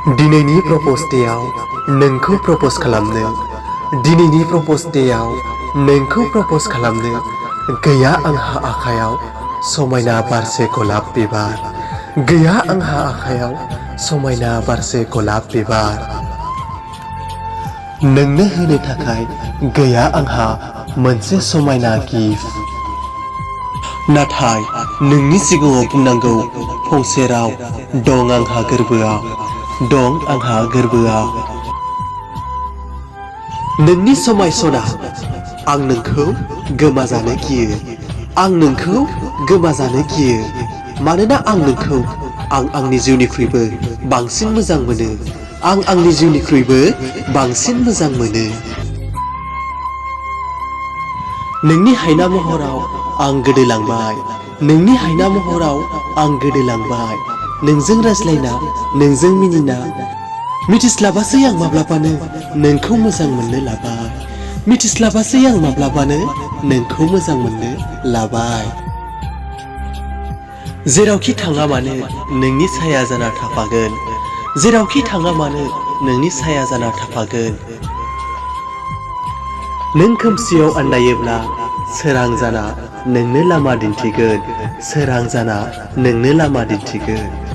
दिनैनि प्रप'ज डेआव नोंखौ प्रप'ज खालामनो दिनैनि प्रप'ज डेआव नोंखौ प्रप'ज खालामनो गैया आंहा आखायाव समायना बारसे गलाब बिबार गैया आंहा आखायाव समायना बारसे गलाब बिबार नोंनो होनो थाखाय गैया आंहा मोनसे समायना गिफ्ट नाथाय नोंनि सिगाङाव बुंनांगौ फंसे राव दं आंहा गोरबोआव दं आंहा गोरबोआव नोंनि समायसना आं नोंखौ गोमाजानो गियो आं नोंखौ गोमाजानो गियो मानोना आं नोंखौ आंनि जिउनिख्रुइबो बांसिन मोजां मोनो आं आंनि जिउनिख्रुइबो बांसिन मोजां मोनो नोंनि हायना महराव आं गोदोलांबाय नोंनि हायना महराव आं गोदोलांबाय नोंजों रायज्लायना नोंजों मिनिना मिथिस्लाबासै आं माब्लाबानो नोंखौ मोजां मोननो लाबाय मिथिस्लाबासै आं माब्लाबानो नोंखौ मोजां मोननो लाबाय जेरावखि थाङा मानो नोंनि साया जाना थाफागोन जेरावखि थाङा मानो नोंनि साया जाना थाफागोन नों खोमसियाव आन्दायोब्ला सोरां जाना नोंनो लामा दिन्थिगोन सोरां जाना नोंनो लामा दिन्थिगोन